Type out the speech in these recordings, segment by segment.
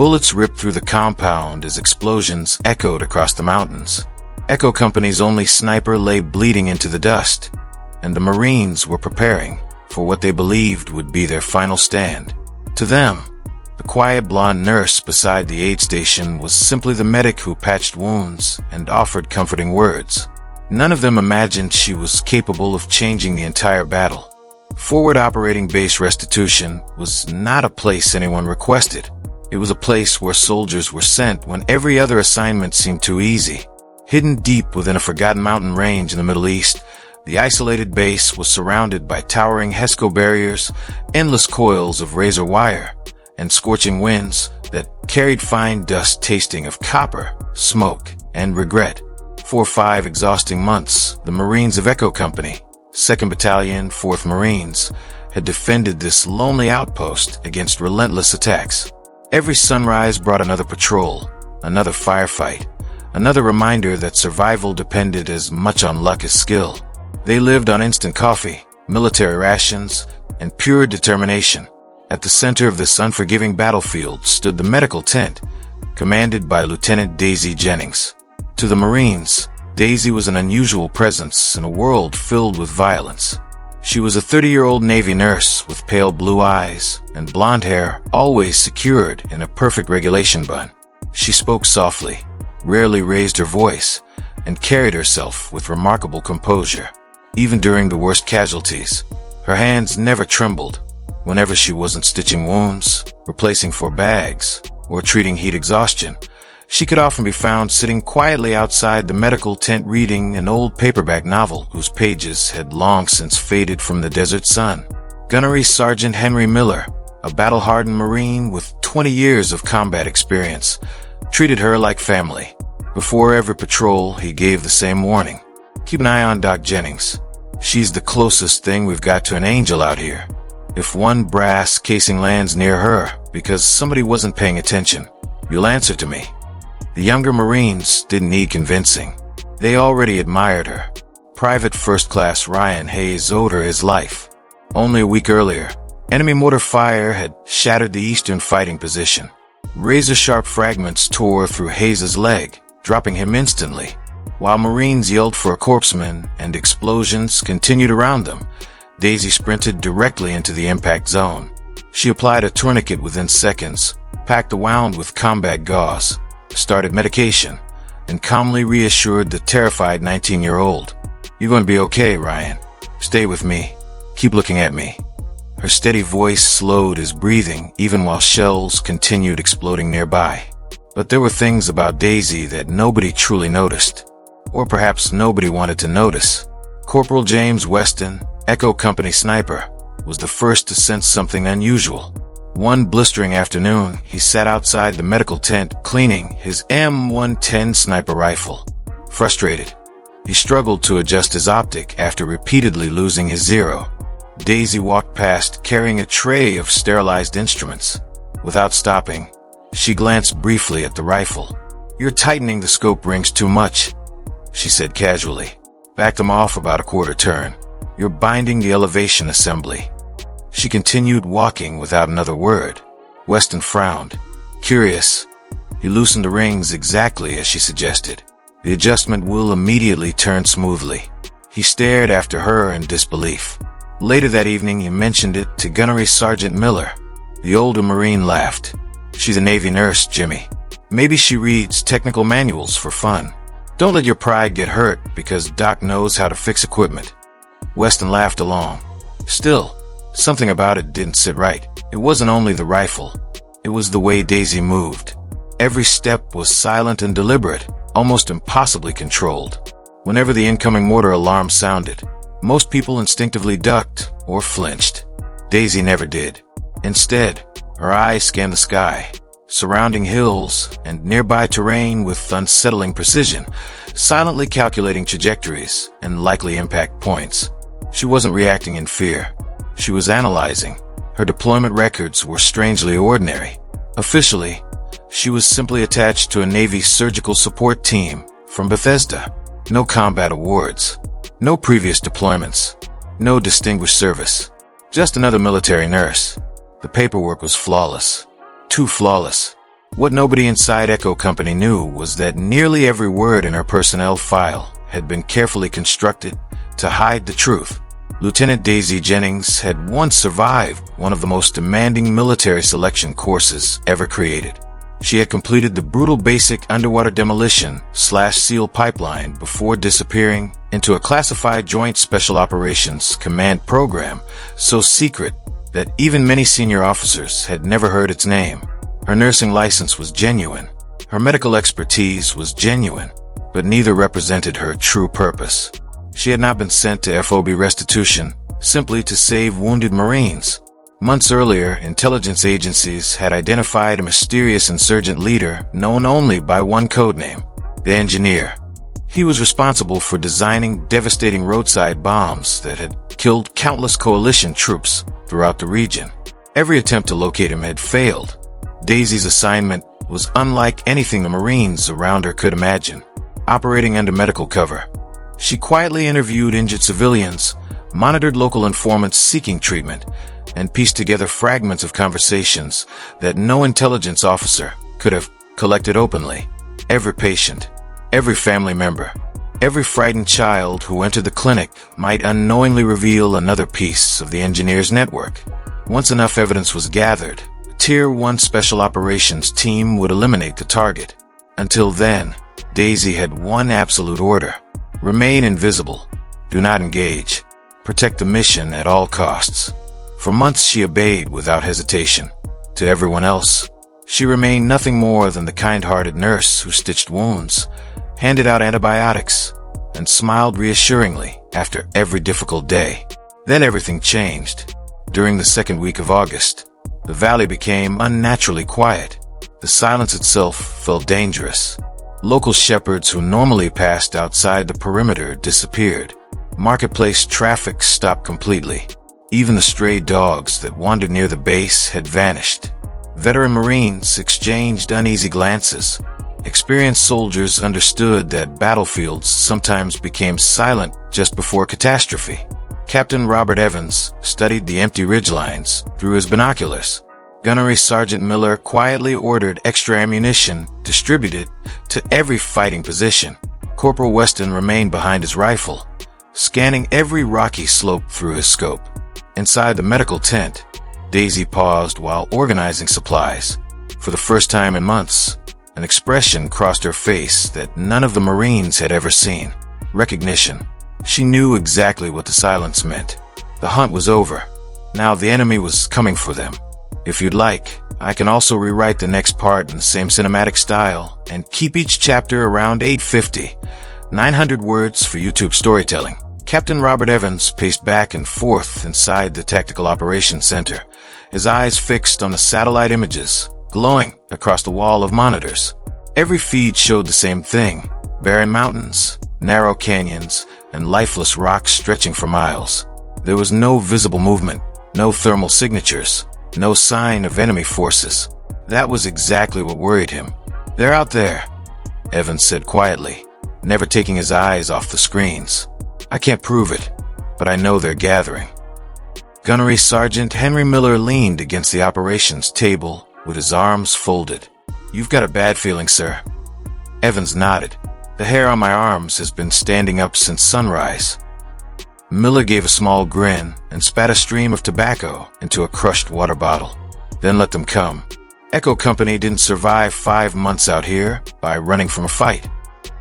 Bullets ripped through the compound as explosions echoed across the mountains. Echo Company's only sniper lay bleeding into the dust, and the Marines were preparing for what they believed would be their final stand. To them, the quiet blonde nurse beside the aid station was simply the medic who patched wounds and offered comforting words. None of them imagined she was capable of changing the entire battle. Forward Operating Base Restitution was not a place anyone requested. It was a place where soldiers were sent when every other assignment seemed too easy. Hidden deep within a forgotten mountain range in the Middle East, the isolated base was surrounded by towering HESCO barriers, endless coils of razor wire, and scorching winds that carried fine dust tasting of copper, smoke, and regret. For 5 exhausting months, the Marines of Echo Company, 2nd Battalion, 4th Marines, had defended this lonely outpost against relentless attacks. Every sunrise brought another patrol, another firefight, another reminder that survival depended as much on luck as skill. They lived on instant coffee, military rations, and pure determination. At the center of this unforgiving battlefield stood the medical tent, commanded by Lieutenant Daisy Jennings. To the Marines, Daisy was an unusual presence in a world filled with violence. She was a 30-year-old Navy nurse with pale blue eyes and blonde hair always secured in a perfect regulation bun. She spoke softly, rarely raised her voice, and carried herself with remarkable composure. Even during the worst casualties, her hands never trembled. Whenever she wasn't stitching wounds, replacing 4 bags, or treating heat exhaustion, she could often be found sitting quietly outside the medical tent reading an old paperback novel whose pages had long since faded from the desert sun. Gunnery Sergeant Henry Miller, a battle-hardened Marine with 20 years of combat experience, treated her like family. Before every patrol, he gave the same warning. Keep an eye on Doc Jennings. She's the closest thing we've got to an angel out here. If one brass casing lands near her because somebody wasn't paying attention, you'll answer to me. The younger Marines didn't need convincing. They already admired her. Private First Class Ryan Hayes owed her his life. Only a week earlier, enemy mortar fire had shattered the eastern fighting position. Razor-sharp fragments tore through Hayes' leg, dropping him instantly. While Marines yelled for a corpsman and explosions continued around them, Daisy sprinted directly into the impact zone. She applied a tourniquet within seconds, packed a wound with combat gauze, started medication, and calmly reassured the terrified 19-year-old. "You're going to be okay, Ryan. Stay with me. Keep looking at me." Her steady voice slowed his breathing even while shells continued exploding nearby. But there were things about Daisy that nobody truly noticed. Or perhaps nobody wanted to notice. Corporal James Weston, Echo Company sniper, was the first to sense something unusual. One blistering afternoon, he sat outside the medical tent cleaning his M110 sniper rifle. Frustrated, he struggled to adjust his optic after repeatedly losing his zero. Daisy walked past carrying a tray of sterilized instruments. Without stopping, she glanced briefly at the rifle. "You're tightening the scope rings too much," she said casually. "Back them off about a quarter turn. You're binding the elevation assembly." She continued walking without another word. Weston frowned. Curious, he loosened the rings exactly as she suggested. The adjustment wheel immediately turned smoothly. He stared after her in disbelief. Later that evening, he mentioned it to Gunnery Sergeant Miller. The older Marine laughed. "She's a Navy nurse, Jimmy. Maybe she reads technical manuals for fun. Don't let your pride get hurt because Doc knows how to fix equipment." Weston laughed along. Still, something about it didn't sit right. It wasn't only the rifle. It was the way Daisy moved. Every step was silent and deliberate, almost impossibly controlled. Whenever the incoming mortar alarm sounded, most people instinctively ducked or flinched. Daisy never did. Instead, her eyes scanned the sky, surrounding hills and nearby terrain with unsettling precision, silently calculating trajectories and likely impact points. She wasn't reacting in fear. She was analyzing. Her deployment records were strangely ordinary. Officially, she was simply attached to a Navy surgical support team from Bethesda. No combat awards. No previous deployments. No distinguished service. Just another military nurse. The paperwork was flawless. Too flawless. What nobody inside Echo Company knew was that nearly every word in her personnel file had been carefully constructed to hide the truth. Lieutenant Daisy Jennings had once survived one of the most demanding military selection courses ever created. She had completed the brutal basic underwater demolition/seal pipeline before disappearing into a classified Joint Special Operations Command program so secret that even many senior officers had never heard its name. Her nursing license was genuine. Her medical expertise was genuine, but neither represented her true purpose. She had not been sent to FOB restitution simply to save wounded Marines. Months earlier, intelligence agencies had identified a mysterious insurgent leader known only by one codename, the Engineer. He was responsible for designing devastating roadside bombs that had killed countless coalition troops throughout the region. Every attempt to locate him had failed. Daisy's assignment was unlike anything the Marines around her could imagine. Operating under medical cover, she quietly interviewed injured civilians, monitored local informants seeking treatment, and pieced together fragments of conversations that no intelligence officer could have collected openly. Every patient, every family member, every frightened child who entered the clinic might unknowingly reveal another piece of the Engineer's network. Once enough evidence was gathered, a Tier 1 Special Operations team would eliminate the target. Until then, Daisy had one absolute order: remain invisible, do not engage, protect the mission at all costs. For months she obeyed without hesitation. To everyone else, she remained nothing more than the kind-hearted nurse who stitched wounds, handed out antibiotics, and smiled reassuringly after every difficult day. Then everything changed. During the second week of August, the valley became unnaturally quiet. The silence itself felt dangerous. Local shepherds who normally passed outside the perimeter disappeared. Marketplace traffic stopped completely. Even the stray dogs that wandered near the base had vanished. Veteran Marines exchanged uneasy glances. Experienced soldiers understood that battlefields sometimes became silent just before catastrophe. Captain Robert Evans studied the empty ridgelines through his binoculars. Gunnery Sergeant Miller quietly ordered extra ammunition distributed to every fighting position. Corporal Weston remained behind his rifle, scanning every rocky slope through his scope. Inside the medical tent, Daisy paused while organizing supplies. For the first time in months, an expression crossed her face that none of the Marines had ever seen: recognition. She knew exactly what the silence meant. The hunt was over. Now the enemy was coming for them. If you'd like, I can also rewrite the next part in the same cinematic style and keep each chapter around 850, 900 words for YouTube storytelling. Captain Robert Evans paced back and forth inside the Tactical Operations Center, his eyes fixed on the satellite images glowing across the wall of monitors. Every feed showed the same thing: barren mountains, narrow canyons, and lifeless rocks stretching for miles. There was no visible movement, no thermal signatures, no sign of enemy forces. That was exactly what worried him. "They're out there," Evans said quietly, never taking his eyes off the screens. "I can't prove it, but I know they're gathering." Gunnery Sergeant Henry Miller leaned against the operations table with his arms folded. "You've got a bad feeling, sir." Evans nodded. "The hair on my arms has been standing up since sunrise." Miller gave a small grin and spat a stream of tobacco into a crushed water bottle. "Then let them come. Echo Company didn't survive 5 months out here by running from a fight."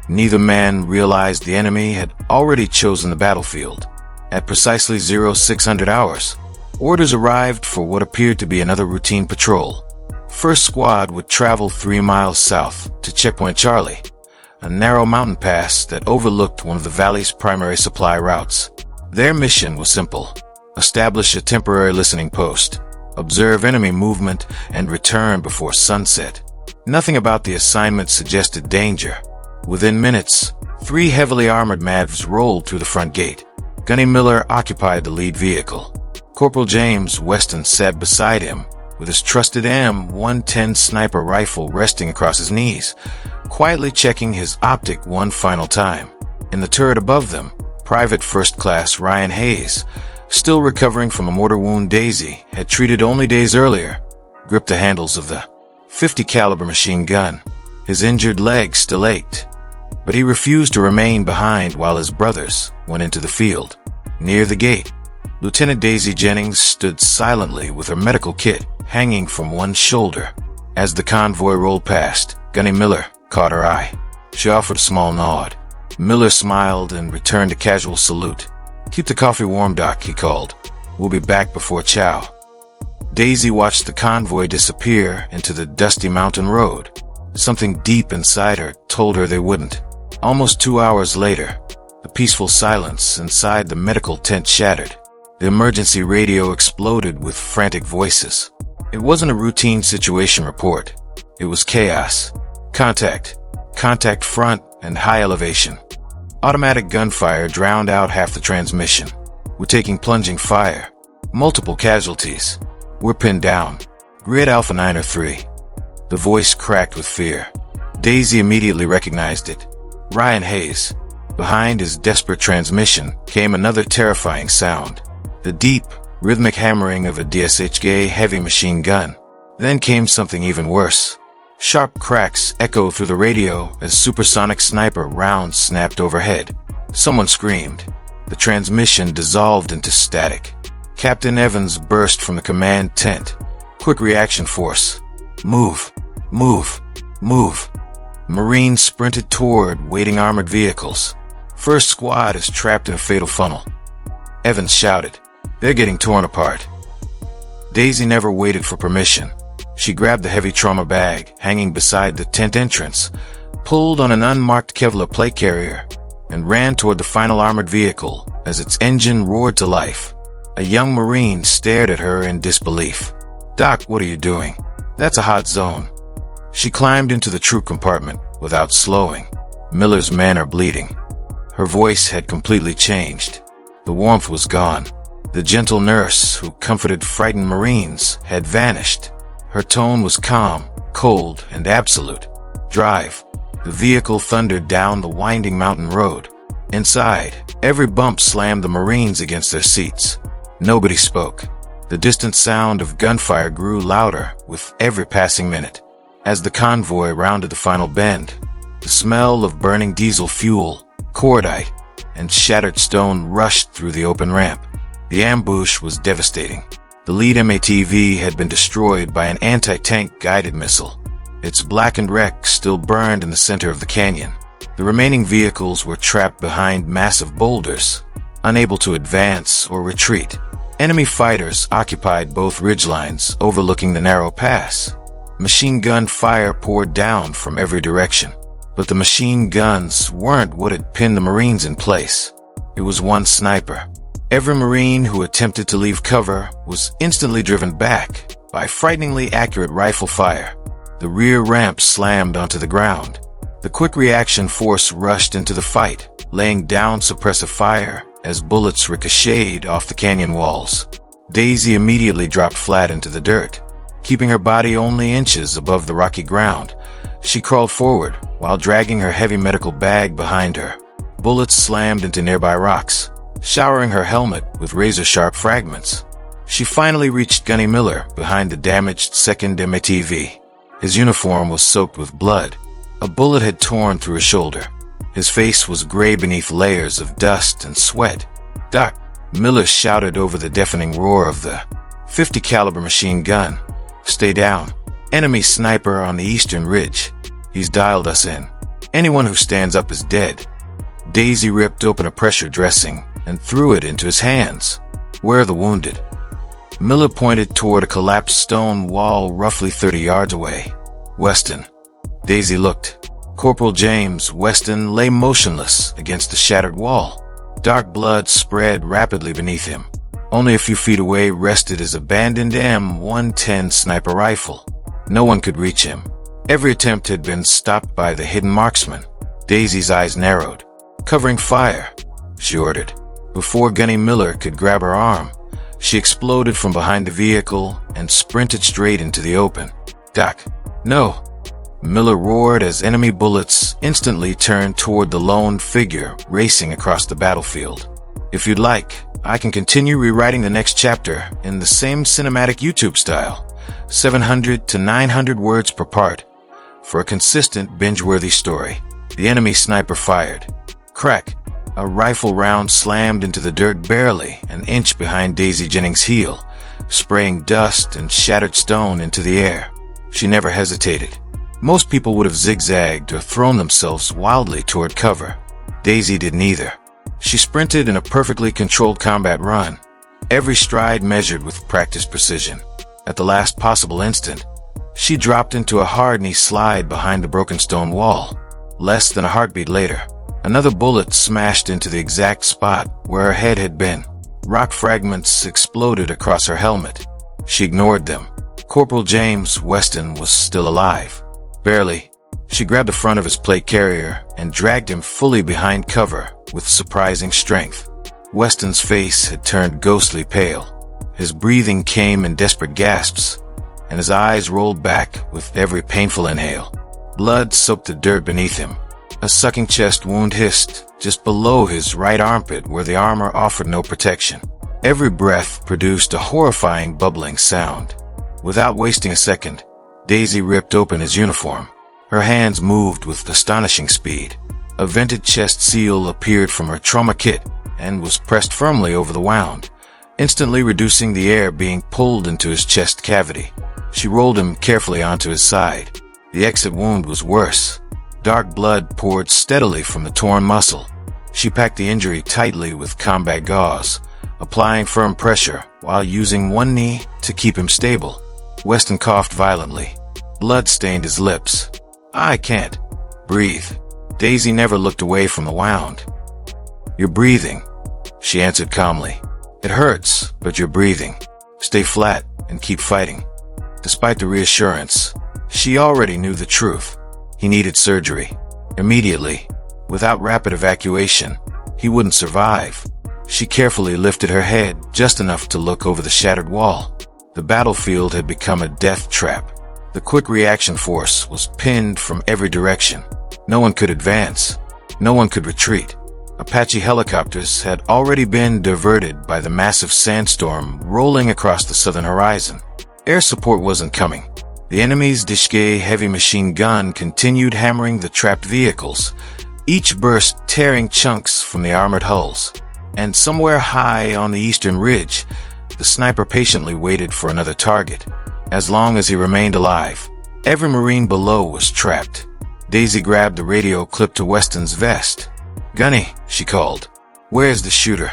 Neither man realized the enemy had already chosen the battlefield. At precisely 0600 hours, orders arrived for what appeared to be another routine patrol. First Squad would travel 3 miles south to Checkpoint Charlie, a narrow mountain pass that overlooked one of the valley's primary supply routes. Their mission was simple: establish a temporary listening post, observe enemy movement, and return before sunset. Nothing about the assignment suggested danger. Within minutes, 3 heavily armored MAVs rolled through the front gate. Gunny Miller occupied the lead vehicle. Corporal James Weston sat beside him, with his trusted M110 sniper rifle resting across his knees, quietly checking his optic one final time. In the turret above them, Private First Class Ryan Hayes, still recovering from a mortar wound Daisy had treated only days earlier, gripped the handles of the .50 caliber machine gun. His injured leg still ached, but he refused to remain behind while his brothers went into the field. Near the gate, Lieutenant Daisy Jennings stood silently with her medical kit hanging from one shoulder. As the convoy rolled past, Gunny Miller caught her eye. She offered a small nod. Miller smiled and returned a casual salute. "Keep the coffee warm, Doc," he called. "We'll be back before chow." Daisy watched the convoy disappear into the dusty mountain road. Something deep inside her told her they wouldn't. Almost 2 hours later, the peaceful silence inside the medical tent shattered. The emergency radio exploded with frantic voices. It wasn't a routine situation report. It was chaos. Contact. Contact front and high elevation. Automatic gunfire drowned out half the transmission. We're taking plunging fire. Multiple casualties. We're pinned down. Grid Alpha 9 or 3. The voice cracked with fear. Daisy immediately recognized it. Ryan Hayes. Behind his desperate transmission came another terrifying sound. The deep, rhythmic hammering of a DSHK heavy machine gun. Then came something even worse. Sharp cracks echoed through the radio as supersonic sniper rounds snapped overhead. Someone screamed. The transmission dissolved into static. Captain Evans burst from the command tent. "Quick reaction force. Move. Move. Move." Marines sprinted toward waiting armored vehicles. First squad is trapped in a fatal funnel. Evans shouted, "They're getting torn apart." Daisy never waited for permission. She grabbed the heavy trauma bag hanging beside the tent entrance, pulled on an unmarked Kevlar plate carrier, and ran toward the final armored vehicle as its engine roared to life. A young Marine stared at her in disbelief. "Doc, what are you doing? That's a hot zone." She climbed into the troop compartment without slowing. Miller's men are bleeding. Her voice had completely changed. The warmth was gone. The gentle nurse who comforted frightened Marines had vanished. Her tone was calm, cold, and absolute. "Drive." The vehicle thundered down the winding mountain road. Inside, every bump slammed the Marines against their seats. Nobody spoke. The distant sound of gunfire grew louder with every passing minute. As the convoy rounded the final bend, the smell of burning diesel fuel, cordite, and shattered stone rushed through the open ramp. The ambush was devastating. The lead MATV had been destroyed by an anti-tank guided missile. Its blackened wreck still burned in the center of the canyon. The remaining vehicles were trapped behind massive boulders, unable to advance or retreat. Enemy fighters occupied both ridgelines overlooking the narrow pass. Machine gun fire poured down from every direction. But the machine guns weren't what had pinned the Marines in place. It was one sniper. Every Marine who attempted to leave cover was instantly driven back by frighteningly accurate rifle fire. The rear ramp slammed onto the ground. The quick reaction force rushed into the fight, laying down suppressive fire as bullets ricocheted off the canyon walls. Daisy immediately dropped flat into the dirt. Keeping her body only inches above the rocky ground, she crawled forward while dragging her heavy medical bag behind her. Bullets slammed into nearby rocks, showering her helmet with razor-sharp fragments. She finally reached Gunny Miller behind the damaged second MATV. His uniform was soaked with blood. A bullet had torn through his shoulder. His face was gray beneath layers of dust and sweat. "Doc," Miller shouted over the deafening roar of the .50 caliber machine gun. "Stay down. Enemy sniper on the eastern ridge. He's dialed us in. Anyone who stands up is dead." Daisy ripped open a pressure dressing and threw it into his hands. "Where are the wounded?" Miller pointed toward a collapsed stone wall roughly 30 yards away. "Weston." Daisy looked. Corporal James Weston lay motionless against the shattered wall. Dark blood spread rapidly beneath him. Only a few feet away rested his abandoned M110 sniper rifle. No one could reach him. Every attempt had been stopped by the hidden marksman. Daisy's eyes narrowed. "Covering fire," she ordered. Before Gunny Miller could grab her arm, she exploded from behind the vehicle and sprinted straight into the open. "Doc, no!" Miller roared as enemy bullets instantly turned toward the lone figure racing across the battlefield. "If you'd like, I can continue rewriting the next chapter in the same cinematic YouTube style. 700 to 900 words per part. For a consistent, binge-worthy story, the enemy sniper fired. Crack! A rifle round slammed into the dirt barely an inch behind Daisy Jennings' heel, spraying dust and shattered stone into the air. She never hesitated. Most people would have zigzagged or thrown themselves wildly toward cover. Daisy did neither. She sprinted in a perfectly controlled combat run, every stride measured with practiced precision. At the last possible instant, she dropped into a hard knee slide behind the broken stone wall. Less than a heartbeat later, another bullet smashed into the exact spot where her head had been. Rock fragments exploded across her helmet. She ignored them. Corporal James Weston was still alive. Barely. She grabbed the front of his plate carrier and dragged him fully behind cover with surprising strength. Weston's face had turned ghostly pale. His breathing came in desperate gasps, and his eyes rolled back with every painful inhale. Blood soaked the dirt beneath him. A sucking chest wound hissed just below his right armpit where the armor offered no protection. Every breath produced a horrifying bubbling sound. Without wasting a second, Daisy ripped open his uniform. Her hands moved with astonishing speed. A vented chest seal appeared from her trauma kit and was pressed firmly over the wound, instantly reducing the air being pulled into his chest cavity. She rolled him carefully onto his side. The exit wound was worse. Dark blood poured steadily from the torn muscle. She packed the injury tightly with combat gauze, applying firm pressure while using one knee to keep him stable. Weston coughed violently. Blood stained his lips. "I can't breathe." Daisy never looked away from the wound. "You're breathing," she answered calmly. "It hurts, but you're breathing. Stay flat and keep fighting." Despite the reassurance, she already knew the truth. He needed surgery. Immediately. Without rapid evacuation, he wouldn't survive. She carefully lifted her head just enough to look over the shattered wall. The battlefield had become a death trap. The quick reaction force was pinned from every direction. No one could advance. No one could retreat. Apache helicopters had already been diverted by the massive sandstorm rolling across the southern horizon. Air support wasn't coming. The enemy's Dishke heavy machine gun continued hammering the trapped vehicles, each burst tearing chunks from the armored hulls. And somewhere high on the eastern ridge, the sniper patiently waited for another target. As long as he remained alive, every Marine below was trapped. Daisy grabbed the radio clipped to Weston's vest. "Gunny," she called. "Where's the shooter?"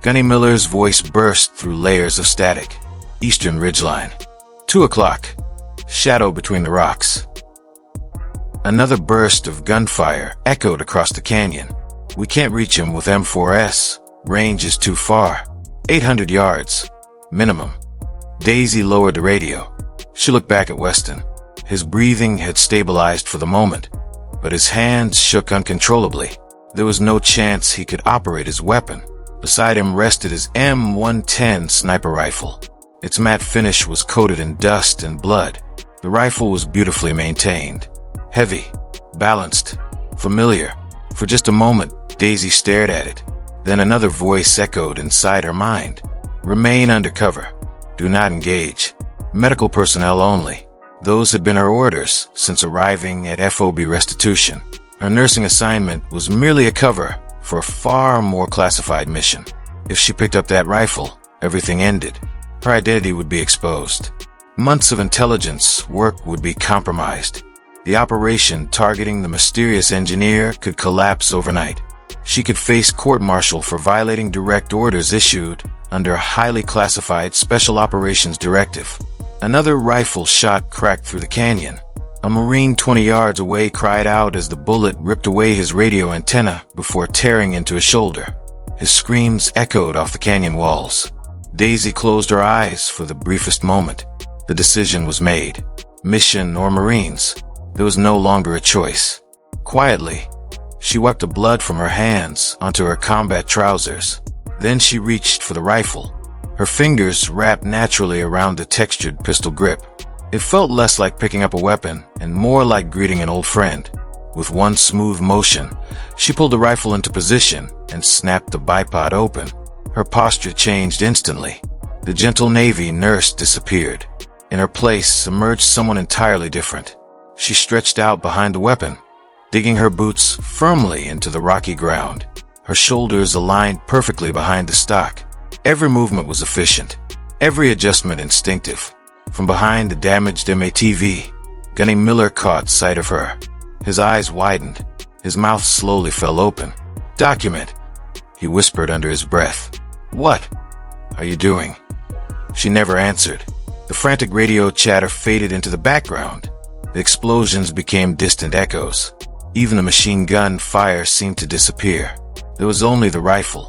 Gunny Miller's voice burst through layers of static. "Eastern ridgeline. 2 o'clock. Shadow between the rocks." Another burst of gunfire echoed across the canyon. "We can't reach him with M4S. Range is too far. 800 yards. Minimum." Daisy lowered the radio. She looked back at Weston. His breathing had stabilized for the moment, but his hands shook uncontrollably. There was no chance he could operate his weapon. Beside him rested his M110 sniper rifle. Its matte finish was coated in dust and blood. The rifle was beautifully maintained. Heavy, balanced, familiar. For just a moment, Daisy stared at it. Then another voice echoed inside her mind. "Remain under cover. Do not engage. Medical personnel only." Those had been her orders since arriving at FOB Restitution. Her nursing assignment was merely a cover for a far more classified mission. If she picked up that rifle, everything ended. Her identity would be exposed. Months of intelligence work would be compromised. The operation targeting the mysterious engineer could collapse overnight. She could face court-martial for violating direct orders issued under a highly classified Special Operations Directive. Another rifle shot cracked through the canyon. A Marine 20 yards away cried out as the bullet ripped away his radio antenna before tearing into his shoulder. His screams echoed off the canyon walls. Daisy closed her eyes for the briefest moment. The decision was made. Mission or Marines. There was no longer a choice. Quietly, she wiped the blood from her hands onto her combat trousers. Then she reached for the rifle. Her fingers wrapped naturally around the textured pistol grip. It felt less like picking up a weapon and more like greeting an old friend. With one smooth motion, she pulled the rifle into position and snapped the bipod open. Her posture changed instantly. The gentle Navy nurse disappeared. In her place emerged someone entirely different. She stretched out behind the weapon, digging her boots firmly into the rocky ground. Her shoulders aligned perfectly behind the stock. Every movement was efficient, every adjustment instinctive. From behind the damaged MATV, Gunny Miller caught sight of her. His eyes widened. His mouth slowly fell open. "Document," he whispered under his breath. "What are you doing?" She never answered. The frantic radio chatter faded into the background. The explosions became distant echoes. Even the machine gun fire seemed to disappear. There was only the rifle,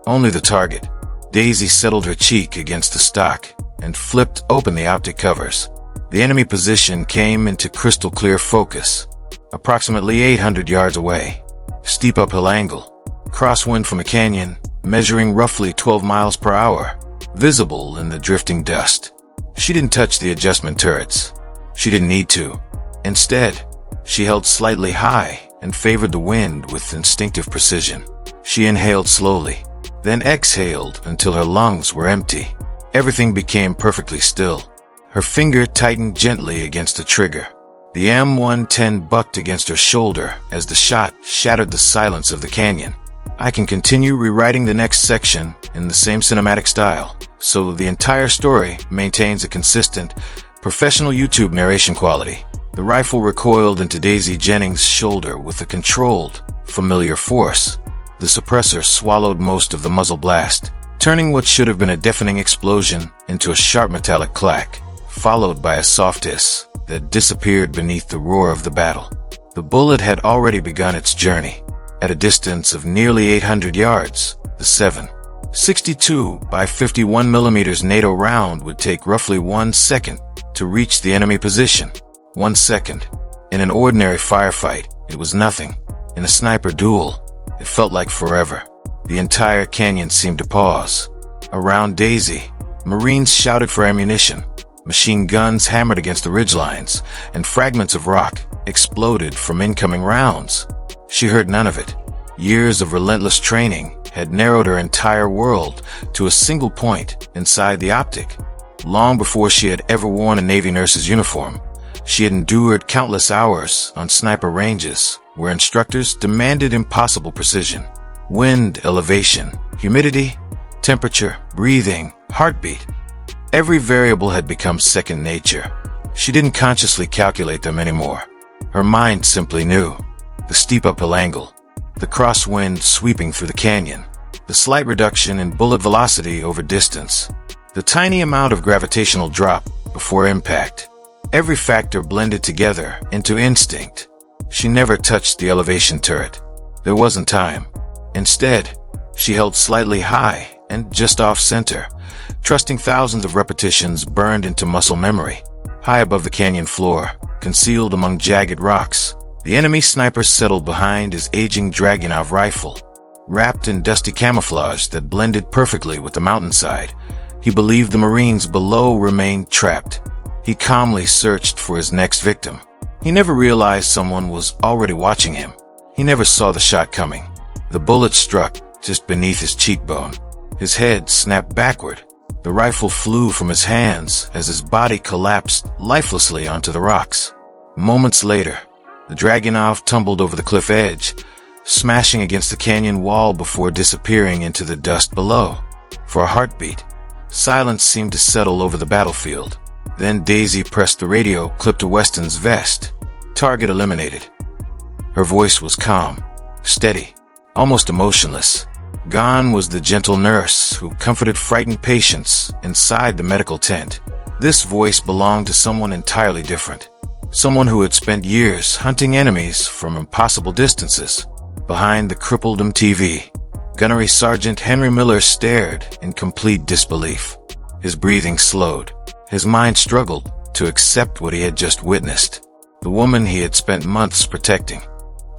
only the target. Daisy settled her cheek against the stock and flipped open the optic covers. The enemy position came into crystal clear focus, approximately 800 yards away. Steep uphill angle, crosswind from a canyon, measuring roughly 12 miles per hour, visible in the drifting dust. She didn't touch the adjustment turrets. She didn't need to. Instead, she held slightly high and favored the wind with instinctive precision. She inhaled slowly, then exhaled until her lungs were empty. Everything became perfectly still. Her finger tightened gently against the trigger. The M110 bucked against her shoulder as the shot shattered the silence of the canyon. I can continue rewriting the next section in the same cinematic style, so the entire story maintains a consistent, professional YouTube narration quality. The rifle recoiled into Daisy Jennings' shoulder with a controlled, familiar force. The suppressor swallowed most of the muzzle blast, turning what should have been a deafening explosion into a sharp metallic clack, followed by a soft hiss that disappeared beneath the roar of the battle. The bullet had already begun its journey. At a distance of nearly 800 yards, the 7.62 by 51 millimeters NATO round would take roughly 1 second to reach the enemy position. 1 second. In an ordinary firefight, it was nothing. In a sniper duel, it felt like forever. The entire canyon seemed to pause. Around Daisy, Marines shouted for ammunition. Machine guns hammered against the ridgelines, and fragments of rock exploded from incoming rounds. She heard none of it. Years of relentless training had narrowed her entire world to a single point inside the optic. Long before she had ever worn a Navy nurse's uniform, she had endured countless hours on sniper ranges where instructors demanded impossible precision. Wind elevation, humidity, temperature, breathing, heartbeat. Every variable had become second nature. She didn't consciously calculate them anymore. Her mind simply knew. The steep uphill angle, the crosswind sweeping through the canyon, the slight reduction in bullet velocity over distance, the tiny amount of gravitational drop before impact. Every factor blended together into instinct. She never touched the elevation turret. There wasn't time. Instead, she held slightly high and just off center, trusting thousands of repetitions burned into muscle memory. High above the canyon floor, concealed among jagged rocks, the enemy sniper settled behind his aging Dragunov rifle. Wrapped in dusty camouflage that blended perfectly with the mountainside, he believed the Marines below remained trapped. He calmly searched for his next victim. He never realized someone was already watching him. He never saw the shot coming. The bullet struck just beneath his cheekbone. His head snapped backward. The rifle flew from his hands as his body collapsed lifelessly onto the rocks. Moments later, the Dragunov tumbled over the cliff edge, smashing against the canyon wall before disappearing into the dust below. For a heartbeat, silence seemed to settle over the battlefield. Then Daisy pressed the radio clipped to Weston's vest. Target eliminated. Her voice was calm, steady, almost emotionless. Gone was the gentle nurse who comforted frightened patients inside the medical tent. This voice belonged to someone entirely different. Someone who had spent years hunting enemies from impossible distances. Behind the crippled MTV, Gunnery Sergeant Henry Miller stared in complete disbelief. His breathing slowed. His mind struggled to accept what he had just witnessed. The woman he had spent months protecting.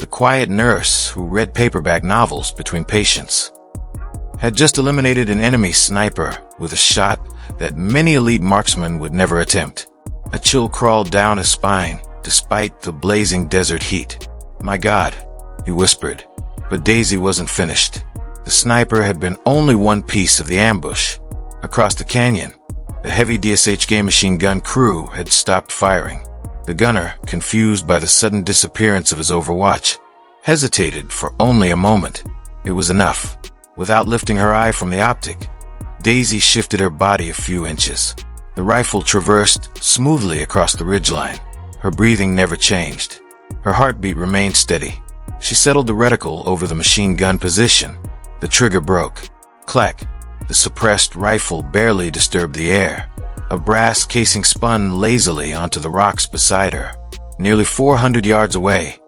The quiet nurse who read paperback novels between patients had just eliminated an enemy sniper with a shot that many elite marksmen would never attempt. A chill crawled down his spine, despite the blazing desert heat. "My God," he whispered. But Daisy wasn't finished. The sniper had been only one piece of the ambush. Across the canyon, The heavy DSHK machine gun crew had stopped firing. The gunner, confused by the sudden disappearance of his overwatch, hesitated for only a moment. It was enough. Without lifting her eye from the optic, Daisy shifted her body a few inches. The rifle traversed smoothly across the ridgeline. Her breathing never changed. Her heartbeat remained steady. She settled the reticle over the machine gun position. The trigger broke. Clack. The suppressed rifle barely disturbed the air. A brass casing spun lazily onto the rocks beside her. Nearly 400 yards away,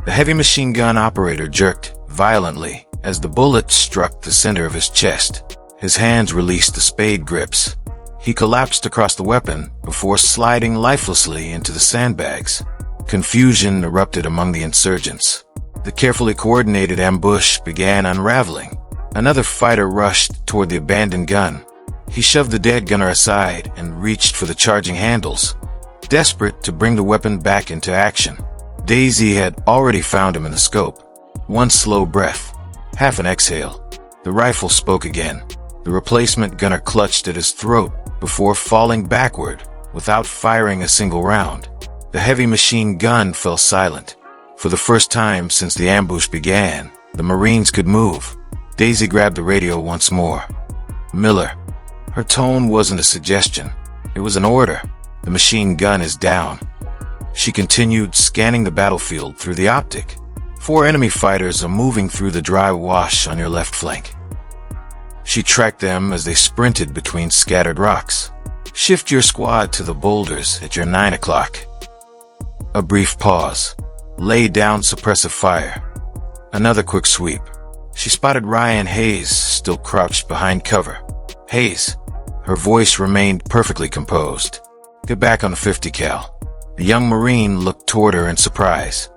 the heavy machine gun operator jerked violently as the bullet struck the center of his chest. His hands released the spade grips. He collapsed across the weapon before sliding lifelessly into the sandbags. Confusion erupted among the insurgents. The carefully coordinated ambush began unraveling. Another fighter rushed toward the abandoned gun. He shoved the dead gunner aside and reached for the charging handles, desperate to bring the weapon back into action. Daisy had already found him in the scope. One slow breath, half an exhale. The rifle spoke again. The replacement gunner clutched at his throat before falling backward without firing a single round. The heavy machine gun fell silent. For the first time since the ambush began, the Marines could move. Daisy grabbed the radio once more. Miller. Her tone wasn't a suggestion. It was an order. The machine gun is down. She continued scanning the battlefield through the optic. 4 enemy fighters are moving through the dry wash on your left flank. She tracked them as they sprinted between scattered rocks. Shift your squad to the boulders at your 9 o'clock. A brief pause. Lay down suppressive fire. Another quick sweep. She spotted Ryan Hayes still crouched behind cover. Hayes. Her voice remained perfectly composed. Get back on the 50 cal. The young Marine looked toward her in surprise.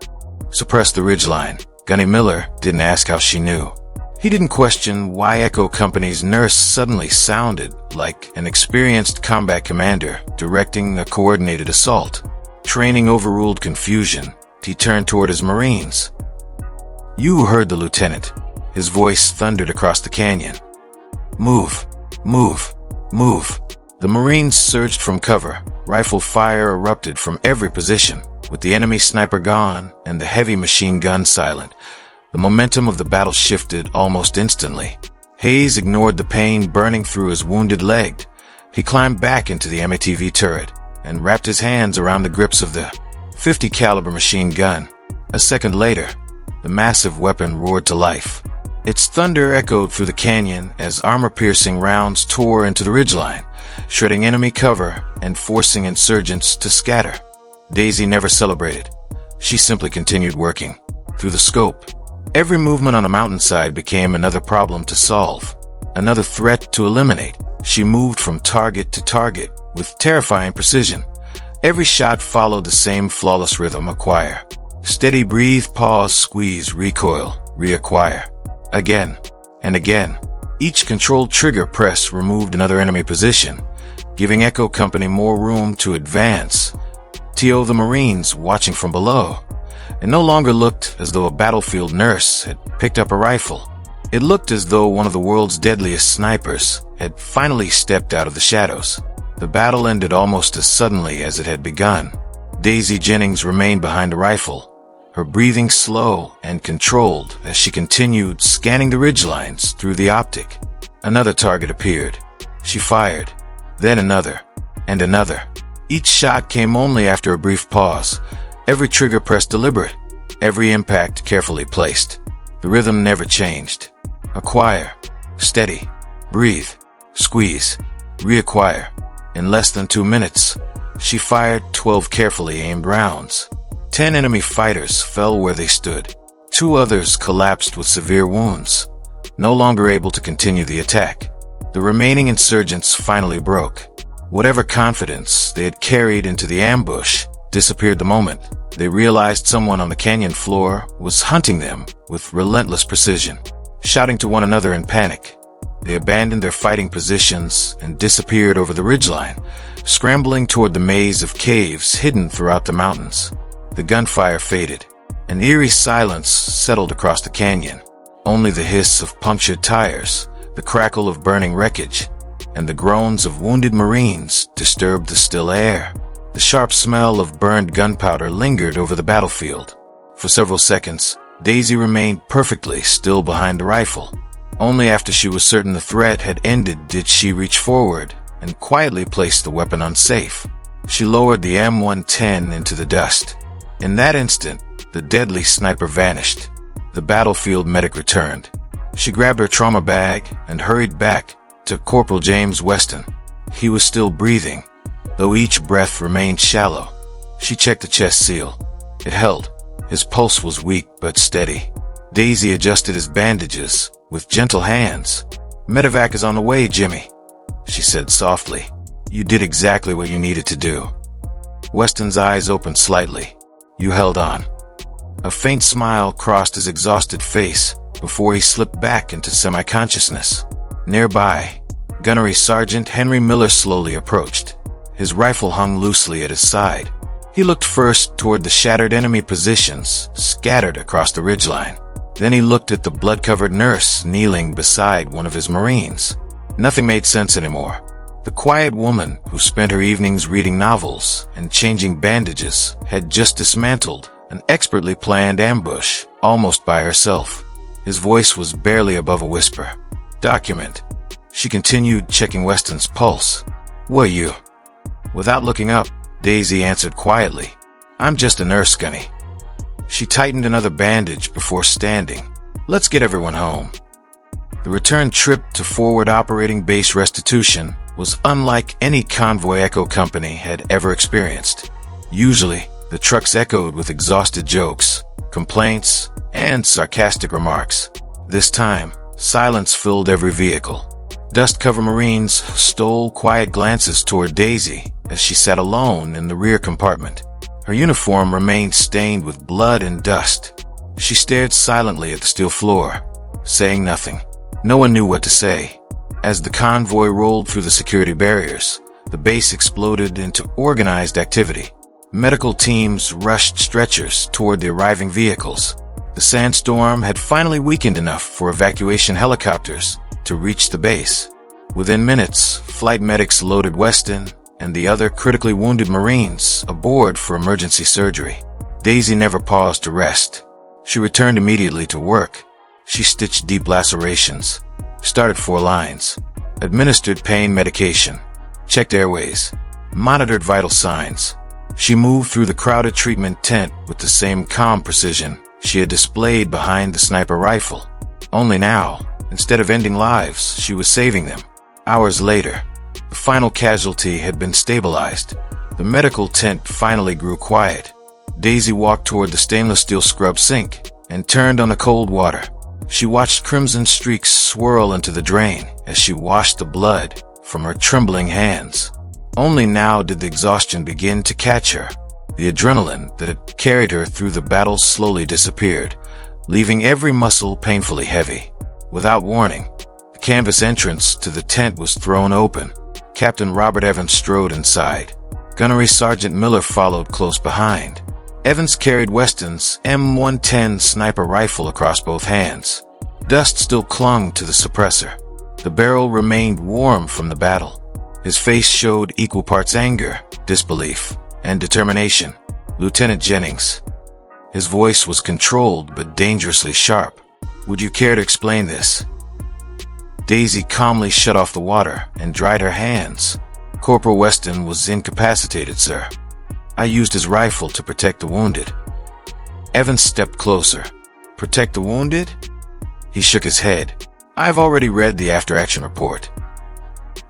Suppress the ridgeline. Gunny Miller didn't ask how she knew. He didn't question why Echo Company's nurse suddenly sounded like an experienced combat commander directing a coordinated assault. Training overruled confusion. He turned toward his Marines. You heard the lieutenant. His voice thundered across the canyon. Move, move, move. The Marines surged from cover. Rifle fire erupted from every position. With the enemy sniper gone and the heavy machine gun silent, the momentum of the battle shifted almost instantly. Hayes ignored the pain burning through his wounded leg. He climbed back into the MATV turret and wrapped his hands around the grips of the 50 caliber machine gun. A second later, the massive weapon roared to life. Its thunder echoed through the canyon as armor-piercing rounds tore into the ridgeline, shredding enemy cover and forcing insurgents to scatter. Daisy never celebrated. She simply continued working. Through the scope, every movement on the mountainside became another problem to solve, another threat to eliminate. She moved from target to target with terrifying precision. Every shot followed the same flawless rhythm: acquire. Steady breathe, pause, squeeze, recoil, reacquire. Again and again. Each controlled trigger press removed another enemy position, giving Echo Company more room to advance. The Marines, watching from below, it no longer looked as though a battlefield nurse had picked up a rifle. It looked as though one of the world's deadliest snipers had finally stepped out of the shadows. The battle ended almost as suddenly as it had begun. Daisy Jennings remained behind the rifle, her breathing slow and controlled as she continued scanning the ridgelines through the optic. Another target appeared. She fired, then another, and another. Each shot came only after a brief pause, every trigger press deliberate, every impact carefully placed. The rhythm never changed. Acquire, steady, breathe, squeeze, reacquire. In less than 2 minutes, she fired 12 carefully aimed rounds. 10 enemy fighters fell where they stood. 2 others collapsed with severe wounds, no longer able to continue the attack. The remaining insurgents finally broke. Whatever confidence they had carried into the ambush disappeared the moment they realized someone on the canyon floor was hunting them with relentless precision. Shouting to one another in panic, they abandoned their fighting positions and disappeared over the ridgeline, scrambling toward the maze of caves hidden throughout the mountains. The gunfire faded. An eerie silence settled across the canyon. Only the hiss of punctured tires, the crackle of burning wreckage, and the groans of wounded Marines disturbed the still air. The sharp smell of burned gunpowder lingered over the battlefield. For several seconds, Daisy remained perfectly still behind the rifle. Only after she was certain the threat had ended did she reach forward and quietly place the weapon on safe. She lowered the M110 into the dust. In that instant, the deadly sniper vanished. The battlefield medic returned. She grabbed her trauma bag and hurried back to Corporal James Weston. He was still breathing, though each breath remained shallow. She checked the chest seal. It held. His pulse was weak but steady. Daisy adjusted his bandages with gentle hands. "Medevac is on the way, Jimmy," she said softly. "You did exactly what you needed to do." Weston's eyes opened slightly. "You held on." A faint smile crossed his exhausted face before he slipped back into semi-consciousness. Nearby, Gunnery Sergeant Henry Miller slowly approached. His rifle hung loosely at his side. He looked first toward the shattered enemy positions scattered across the ridgeline. Then he looked at the blood-covered nurse kneeling beside one of his Marines. Nothing made sense anymore. The quiet woman who spent her evenings reading novels and changing bandages had just dismantled an expertly planned ambush almost by herself. His voice was barely above a whisper. "Document." She continued, checking Weston's pulse. "Who are you?" Without looking up, Daisy answered quietly. "I'm just a nurse, Gunny." She tightened another bandage before standing. "Let's get everyone home." The return trip to Forward Operating Base Restitution was unlike any convoy Echo Company had ever experienced. Usually, the trucks echoed with exhausted jokes, complaints, and sarcastic remarks. This time, silence filled every vehicle. Dust-covered Marines stole quiet glances toward Daisy as she sat alone in the rear compartment. Her uniform remained stained with blood and dust. She stared silently at the steel floor, saying nothing. No one knew what to say. As the convoy rolled through the security barriers, the base exploded into organized activity. Medical teams rushed stretchers toward the arriving vehicles. The sandstorm had finally weakened enough for evacuation helicopters to reach the base. Within minutes, flight medics loaded Weston and the other critically wounded Marines aboard for emergency surgery. Daisy never paused to rest. She returned immediately to work. She stitched deep lacerations, started 4 lines, administered pain medication, checked airways, monitored vital signs. She moved through the crowded treatment tent with the same calm precision she had displayed behind the sniper rifle. Only now, instead of ending lives, she was saving them. Hours later, the final casualty had been stabilized. The medical tent finally grew quiet. Daisy walked toward the stainless steel scrub sink and turned on the cold water. She watched crimson streaks swirl into the drain as she washed the blood from her trembling hands. Only now did the exhaustion begin to catch her. The adrenaline that had carried her through the battle slowly disappeared, leaving every muscle painfully heavy. Without warning, the canvas entrance to the tent was thrown open. Captain Robert Evans strode inside. Gunnery Sergeant Miller followed close behind. Evans carried Weston's M110 sniper rifle across both hands. Dust still clung to the suppressor. The barrel remained warm from the battle. His face showed equal parts anger, disbelief, and determination. "Lieutenant Jennings." His voice was controlled but dangerously sharp. "Would you care to explain this?" Daisy calmly shut off the water and dried her hands. "Corporal Weston was incapacitated, sir. I used his rifle to protect the wounded." Evans stepped closer. "Protect the wounded?" He shook his head. "I've already read the after-action report."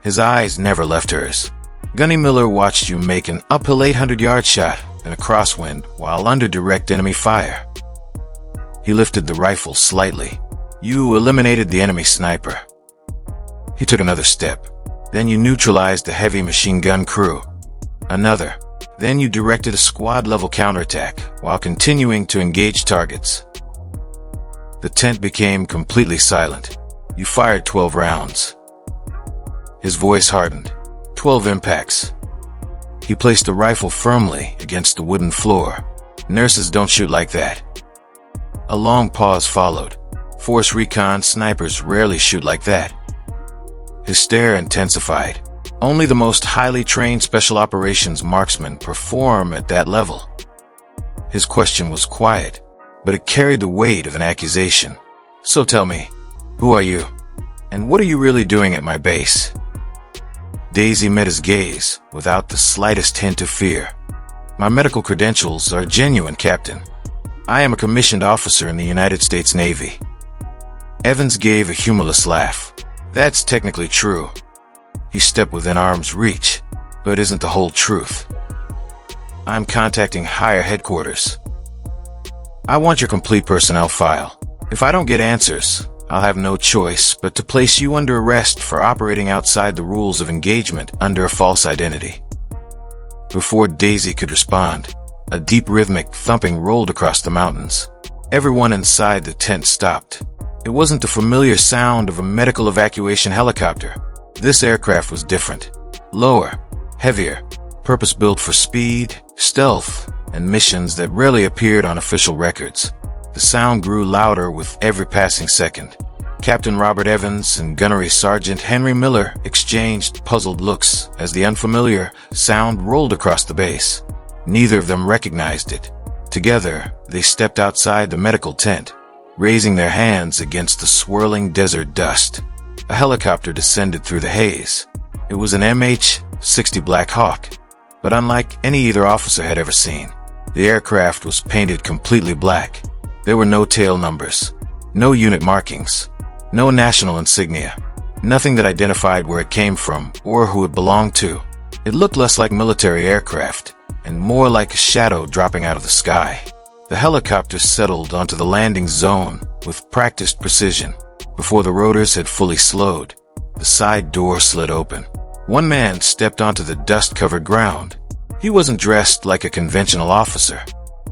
His eyes never left hers. "Gunny Miller watched you make an uphill 800-yard shot in a crosswind while under direct enemy fire." He lifted the rifle slightly. "You eliminated the enemy sniper." He took another step. "Then you neutralized the heavy machine gun crew." Another. "Then you directed a squad-level counterattack while continuing to engage targets." The tent became completely silent. "You fired 12 rounds." His voice hardened. 12 impacts. He placed the rifle firmly against the wooden floor. "Nurses don't shoot like that." A long pause followed. "Force recon snipers rarely shoot like that." His stare intensified. Only the most highly trained special operations marksmen perform at that level. His question was quiet, but it carried the weight of an accusation. So tell me, who are you? And what are you really doing at my base? Daisy met his gaze without the slightest hint of fear. My medical credentials are genuine, Captain. I am a commissioned officer in the United States Navy. Evans gave a humorless laugh. That's technically true. He stepped within arm's reach, but isn't the whole truth. I'm contacting higher headquarters. I want your complete personnel file. If I don't get answers, I'll have no choice but to place you under arrest for operating outside the rules of engagement under a false identity. Before Daisy could respond, a deep rhythmic thumping rolled across the mountains. Everyone inside the tent stopped. It wasn't the familiar sound of a medical evacuation helicopter. This aircraft was different. Lower, heavier, purpose-built for speed, stealth, and missions that rarely appeared on official records. The sound grew louder with every passing second. Captain Robert Evans and Gunnery Sergeant Henry Miller exchanged puzzled looks as the unfamiliar sound rolled across the base. Neither of them recognized it. Together, they stepped outside the medical tent, raising their hands against the swirling desert dust. A helicopter descended through the haze. It was an MH-60 Black Hawk, but unlike any either officer had ever seen. The aircraft was painted completely black. There were no tail numbers, no unit markings, no national insignia, nothing that identified where it came from or who it belonged to. It looked less like military aircraft and more like a shadow dropping out of the sky. The helicopter settled onto the landing zone with practiced precision. Before the rotors had fully slowed, the side door slid open. One man stepped onto the dust-covered ground. He wasn't dressed like a conventional officer.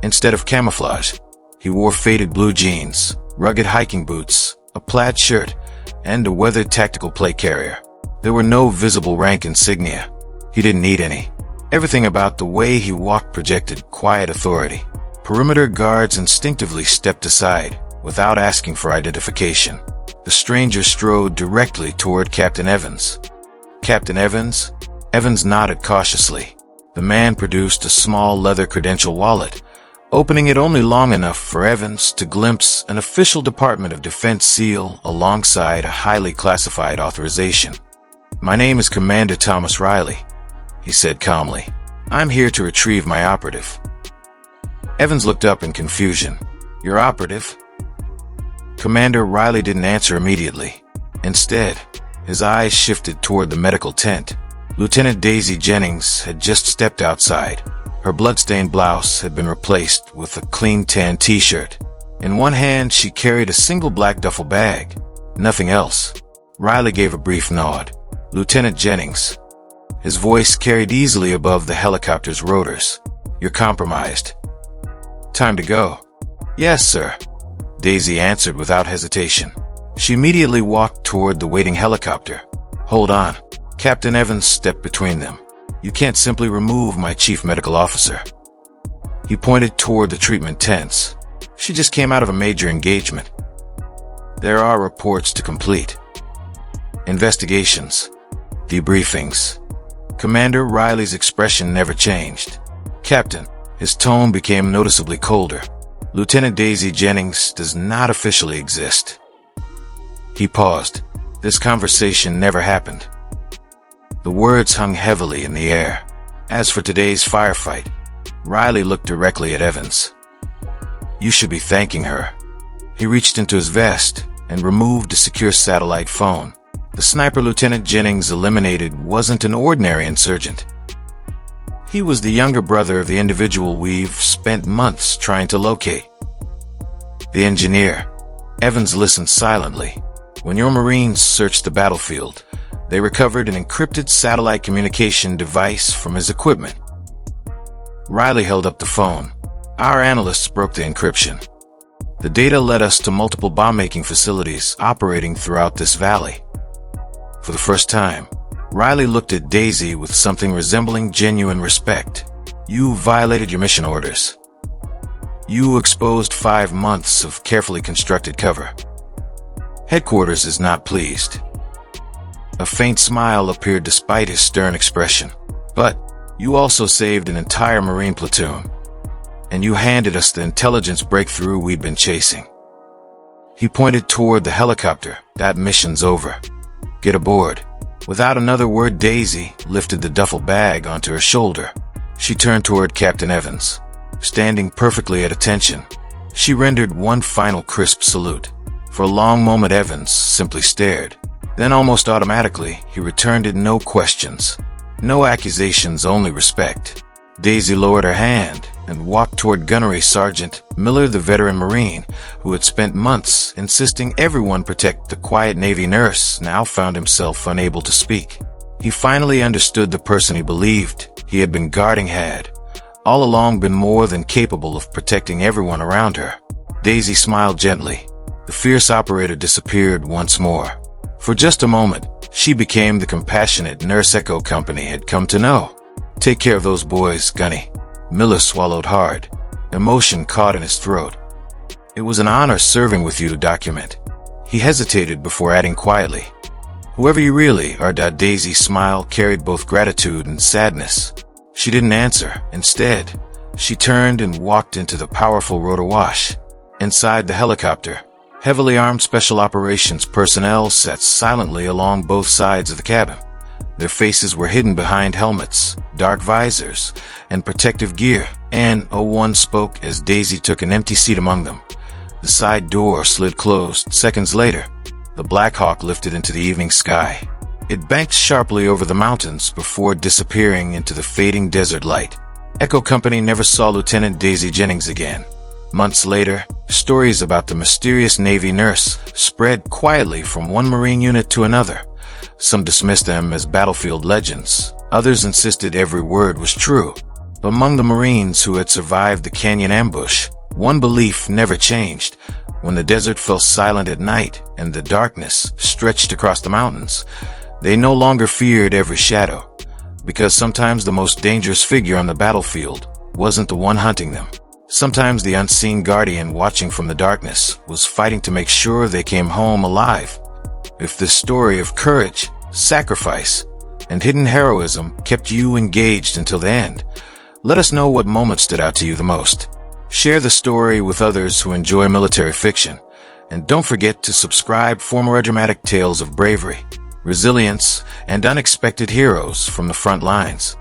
Instead of camouflage, he wore faded blue jeans, rugged hiking boots, a plaid shirt, and a weathered tactical plate carrier. There were no visible rank insignia. He didn't need any. Everything about the way he walked projected quiet authority. Perimeter guards instinctively stepped aside without asking for identification. The stranger strode directly toward Captain Evans. Captain Evans? Evans nodded cautiously. The man produced a small leather credential wallet, opening it only long enough for Evans to glimpse an official Department of Defense seal alongside a highly classified authorization. "My name is Commander Thomas Riley," he said calmly. "I'm here to retrieve my operative." Evans looked up in confusion. "Your operative?" Commander Riley didn't answer immediately. Instead, his eyes shifted toward the medical tent. Lieutenant Daisy Jennings had just stepped outside. Her blood-stained blouse had been replaced with a clean tan t-shirt. In one hand, she carried a single black duffel bag. Nothing else. Riley gave a brief nod. "Lieutenant Jennings." His voice carried easily above the helicopter's rotors. "You're compromised. Time to go." "Yes, sir," Daisy answered without hesitation. She immediately walked toward the waiting helicopter. "Hold on." Captain Evans stepped between them. "You can't simply remove my chief medical officer." He pointed toward the treatment tents. "She just came out of a major engagement. There are reports to complete. Investigations. Debriefings." Commander Riley's expression never changed. "Captain," his tone became noticeably colder. "Lieutenant Daisy Jennings does not officially exist." He paused. This conversation never happened. The words hung heavily in the air. As for today's firefight, Riley looked directly at Evans. "You should be thanking her." He reached into his vest and removed a secure satellite phone. The sniper Lieutenant Jennings eliminated wasn't an ordinary insurgent. He was the younger brother of the individual we've spent months trying to locate. The engineer. Evans listened silently. "When your Marines searched the battlefield, they recovered an encrypted satellite communication device from his equipment." Riley held up the phone. "Our analysts broke the encryption. The data led us to multiple bomb-making facilities operating throughout this valley." For the first time, Riley looked at Daisy with something resembling genuine respect. "You violated your mission orders. You exposed 5 months of carefully constructed cover. Headquarters is not pleased." A faint smile appeared despite his stern expression. "But you also saved an entire Marine platoon. And you handed us the intelligence breakthrough we'd been chasing." He pointed toward the helicopter. "That mission's over. Get aboard." Without another word, Daisy lifted the duffel bag onto her shoulder. She turned toward Captain Evans, standing perfectly at attention. She rendered one final crisp salute. For a long moment, Evans simply stared. Then almost automatically, he returned it, no questions. No accusations, only respect. Daisy lowered her hand and walked toward Gunnery Sergeant Miller, the veteran Marine, who had spent months insisting everyone protect the quiet Navy nurse, now found himself unable to speak. He finally understood the person he believed he had been guarding had, all along, been more than capable of protecting everyone around her. Daisy smiled gently. The fierce operator disappeared once more. For just a moment, she became the compassionate nurse Echo Company had come to know. "Take care of those boys, Gunny." Miller swallowed hard. Emotion caught in his throat. "It was an honor serving with you, Document." He hesitated before adding quietly, "Whoever you really are." Daisy's smile carried both gratitude and sadness. She didn't answer. Instead, she turned and walked into the powerful rotor wash. Inside the helicopter, heavily armed special operations personnel sat silently along both sides of the cabin. Their faces were hidden behind helmets, dark visors, and protective gear. And one spoke as Daisy took an empty seat among them. The side door slid closed. Seconds later, the Black Hawk lifted into the evening sky. It banked sharply over the mountains before disappearing into the fading desert light. Echo Company never saw Lieutenant Daisy Jennings again. Months later, stories about the mysterious Navy nurse spread quietly from one Marine unit to another. Some dismissed them as battlefield legends. Others insisted every word was true. Among the Marines who had survived the canyon ambush, one belief never changed. When the desert fell silent at night and the darkness stretched across the mountains, they no longer feared every shadow, because sometimes the most dangerous figure on the battlefield wasn't the one hunting them. Sometimes the unseen guardian watching from the darkness was fighting to make sure they came home alive. If this story of courage, sacrifice, and hidden heroism kept you engaged until the end, let us know what moment stood out to you the most. Share the story with others who enjoy military fiction, and don't forget to subscribe for more dramatic tales of bravery, resilience, and unexpected heroes from the front lines.